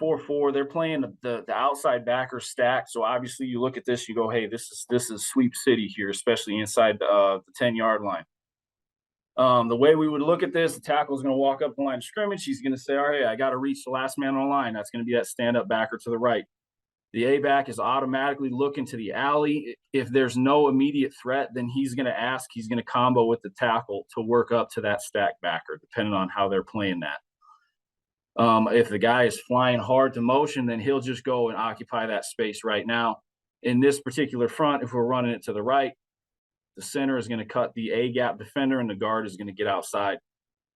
4-4. They're playing the outside backer stack. So obviously, you look at this, you go, "Hey, this is sweep city here, especially inside the 10-yard line." The way we would look at this, the tackle is going to walk up the line of scrimmage. He's going to say, "All right, I got to reach the last man on the line." That's going to be that stand-up backer to the right. The A-back is automatically looking to the alley. If there's no immediate threat, then he's going to combo with the tackle to work up to that stack backer, depending on how they're playing that. If the guy is flying hard to motion, then he'll just go and occupy that space right now. In this particular front, if we're running it to the right, the center is going to cut the A-gap defender, and the guard is going to get outside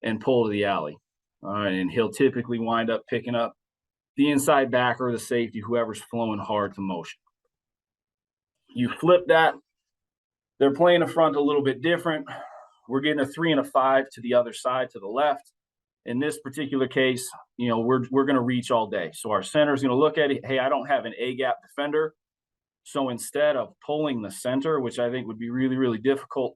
and pull to the alley. And he'll typically wind up picking up the inside backer or the safety, whoever's flowing hard to motion. You flip that. They're playing the front a little bit different. We're getting a 3 and a 5 to the other side, to the left. In this particular case, we're going to reach all day. So our center is going to look at it. Hey, I don't have an A-gap defender. So instead of pulling the center, which I think would be really, really difficult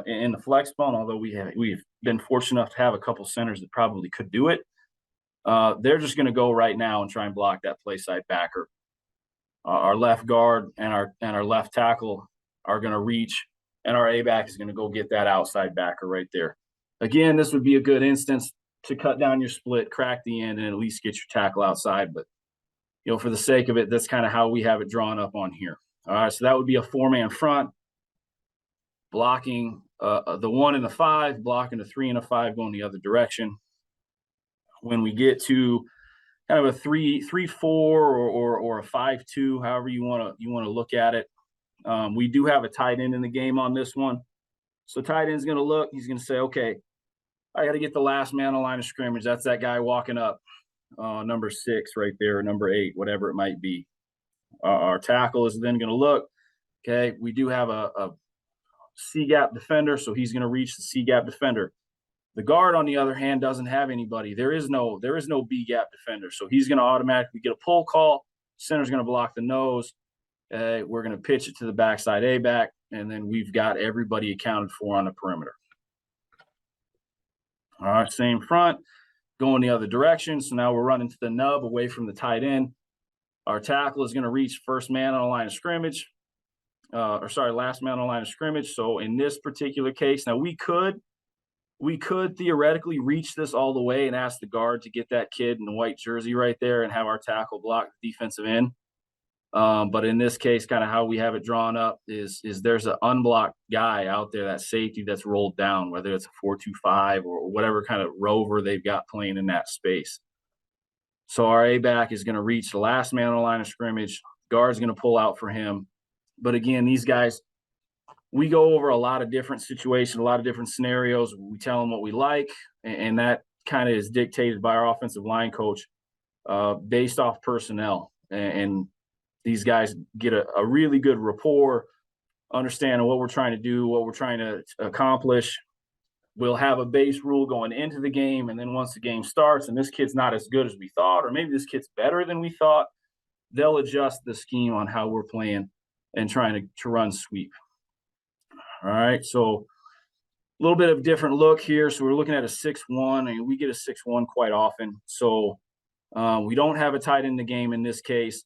in the Flexbone, although we've been fortunate enough to have a couple centers that probably could do it, they're just going to go right now and try and block that play side backer. Our left guard and our left tackle are going to reach, and our A-back is going to go get that outside backer right there. Again, this would be a good instance to cut down your split, crack the end, and at least get your tackle outside. But, for the sake of it, that's kind of how we have it drawn up on here. All right, so that would be a 4-man front, blocking the 1 and the 5, blocking the 3 and a 5 going the other direction. When we get to kind of a 3-4 or a 5-2, however you want to look at it, we do have a tight end in the game on this one. So tight end's going to look. He's going to say, "Okay, I got to get the last man on the line of scrimmage. That's that guy walking up, number 6 right there, or number 8, whatever it might be." Our tackle is then going to look. Okay, we do have a C-gap defender, so he's going to reach the C-gap defender. The guard, on the other hand, doesn't have anybody. There is no B-gap defender, so he's going to automatically get a pull call. Center's going to block the nose. We're going to pitch it to the backside A-back, and then we've got everybody accounted for on the perimeter. All right, same front, going the other direction. So now we're running to the nub away from the tight end. Our tackle is going to reach first man on the line of scrimmage, last man on the line of scrimmage. So in this particular case, now we could theoretically reach this all the way and ask the guard to get that kid in the white jersey right there and have our tackle block the defensive end. But in this case, kind of how we have it drawn up is there's an unblocked guy out there, that safety that's rolled down, whether it's a 4-2-5 or whatever kind of rover they've got playing in that space. So our A-back is going to reach the last man on the line of scrimmage. Guard's going to pull out for him. But again, these guys, we go over a lot of different situations, a lot of different scenarios. We tell them what we like, and that kind of is dictated by our offensive line coach based off personnel. And these guys get a really good rapport, understanding what we're trying to do, what we're trying to accomplish. We'll have a base rule going into the game, and then once the game starts and this kid's not as good as we thought, or maybe this kid's better than we thought, they'll adjust the scheme on how we're playing and trying to run sweep. All right, so a little bit of different look here. So we're looking at a 6-1, and we get a 6-1 quite often. So we don't have a tight end in the game in this case,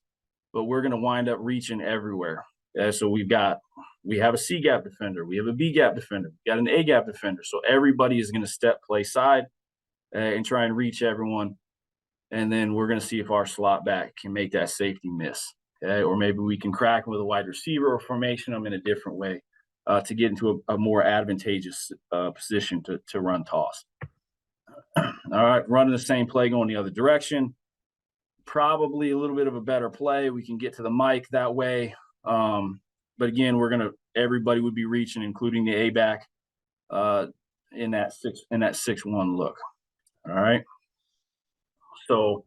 but we're going to wind up reaching everywhere. So we have a C-gap defender. We have a B-gap defender. We got an A-gap defender. So everybody is going to step play side and try and reach everyone. And then we're going to see if our slot back can make that safety miss. Okay? Or maybe we can crack them with a wide receiver or formation them in a different way to get into a more advantageous position to run toss. All right, running the same play going the other direction. Probably a little bit of a better play. We can get to the mic that way. But again, everybody would be reaching, including the A-back in that 6-1 look. All right. So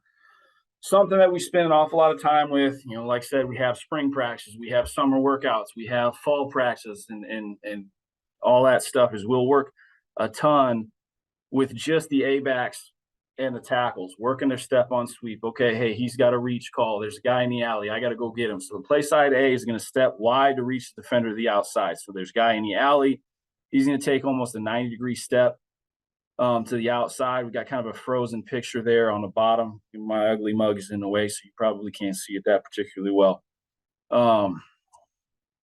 something that we spend an awful lot of time with, like I said, we have spring practices, we have summer workouts, we have fall practices, and all that stuff is we'll work a ton with just the A-backs and the tackles, working their step on sweep. Okay, hey, he's got a reach call. There's a guy in the alley. I got to go get him. So the play side A is going to step wide to reach the defender to the outside. So there's a guy in the alley. He's going to take almost a 90-degree step to the outside. We got kind of a frozen picture there on the bottom. My ugly mug is in the way, so you probably can't see it that particularly well.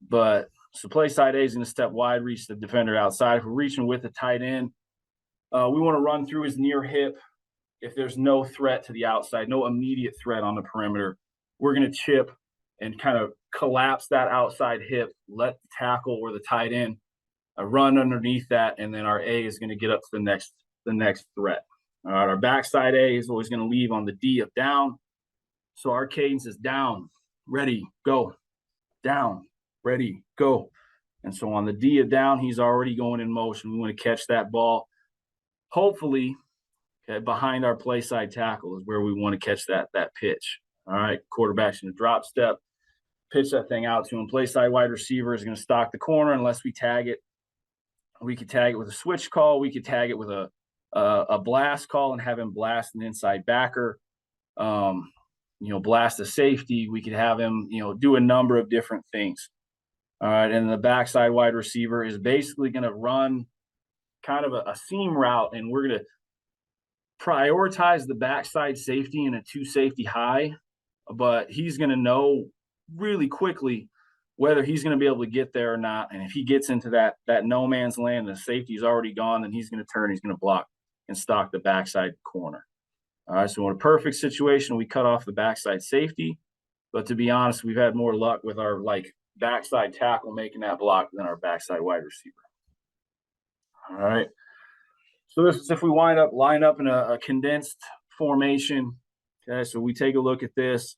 But so play side A is going to step wide, reach the defender outside. If we're reaching with the tight end, we want to run through his near hip. If there's no threat to the outside, no immediate threat on the perimeter, we're going to chip and kind of collapse that outside hip, let the tackle or the tight end run underneath that, and then our A is going to get up to the next threat. All right, our backside A is always going to leave on the D of down. So our cadence is down, ready, go, down, ready, go. And so on the D of down, he's already going in motion. We want to catch that ball. Hopefully, behind our play side tackle is where we want to catch that pitch. All right, quarterback's in a drop step, pitch that thing out to him. Play side wide receiver is going to stalk the corner unless we tag it. We could tag it with a switch call. We could tag it with a blast call and have him blast an inside backer. Blast a safety. We could have him, do a number of different things. All right, and the backside wide receiver is basically going to run kind of a seam route, and we're going to prioritize the backside safety in a 2-safety high, but he's going to know really quickly whether he's going to be able to get there or not. And if he gets into that no man's land and the safety's already gone, then he's going to turn, he's going to block and stalk the backside corner. All right, so in a perfect situation, we cut off the backside safety. But to be honest, we've had more luck with our backside tackle making that block than our backside wide receiver. All right. So this is if we line up in a condensed formation. Okay, so we take a look at this.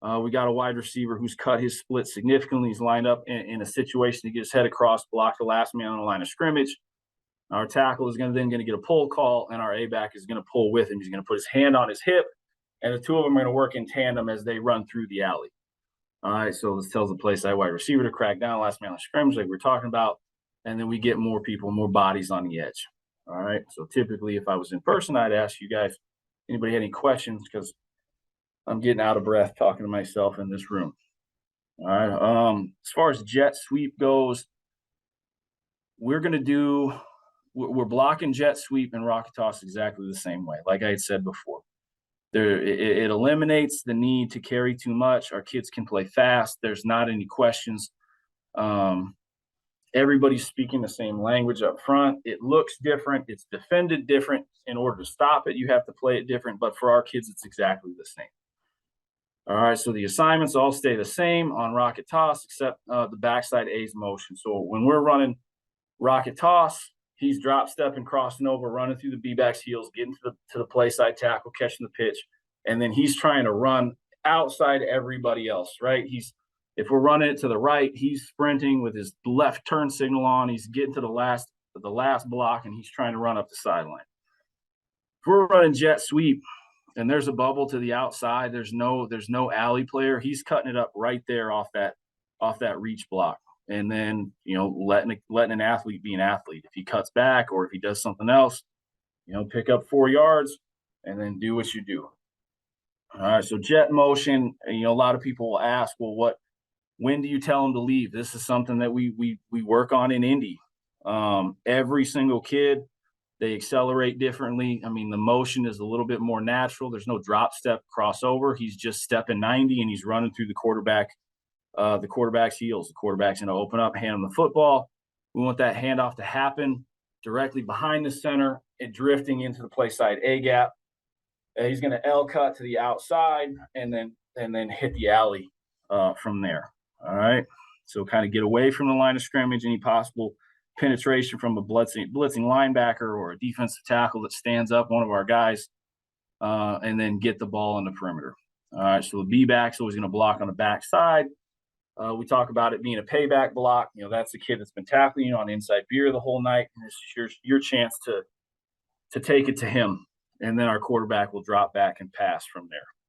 We got a wide receiver who's cut his split significantly. He's lined up in a situation to get his head across, block the last man on the line of scrimmage. Our tackle is then going to get a pull call, and our A-back is going to pull with him. He's going to put his hand on his hip, and the two of them are going to work in tandem as they run through the alley. All right, so this tells the play side wide receiver to crack down last man on scrimmage like we're talking about, and then we get more people, more bodies on the edge. All right, so typically if I was in person, I'd ask you guys, anybody had any questions, because I'm getting out of breath talking to myself in this room. All right, as far as jet sweep goes, we're blocking jet sweep and rocket toss exactly the same way, like I had said before. It eliminates the need to carry too much. Our kids can play fast. There's not any questions. Everybody's speaking the same language up front. It looks different. It's defended different. In order to stop it, you have to play it different. But for our kids, it's exactly the same. All right, so the assignments all stay the same on rocket toss, except the backside A's motion. So when we're running rocket toss, he's drop stepping, crossing over, running through the B-back's heels, getting to the play side tackle, catching the pitch, and then he's trying to run outside everybody else, right? If we're running it to the right, he's sprinting with his left turn signal on. He's getting to the last block, and he's trying to run up the sideline. If we're running jet sweep and there's a bubble to the outside, there's no alley player, he's cutting it up right there off that reach block. And then, letting an athlete be an athlete. If he cuts back or if he does something else, pick up 4 yards and then do what you do. All right, so jet motion, a lot of people will ask, well, when do you tell them to leave? This is something that we work on in Indy. Every single kid, they accelerate differently. I mean, the motion is a little bit more natural. There's no drop step crossover. He's just stepping 90 and he's running through the quarterback's heels. The quarterback's going to open up, hand him the football. We want that handoff to happen directly behind the center and drifting into the play side A gap. He's going to L cut to the outside and then hit the alley from there. All right. So kind of get away from the line of scrimmage, any possible penetration from a blitzing linebacker or a defensive tackle that stands up, one of our guys, and then get the ball on the perimeter. All right. So the B-back's always going to block on the backside. We talk about it being a payback block. That's the kid that's been tackling you on inside beer the whole night, and this is your chance to take it to him, and then our quarterback will drop back and pass from there.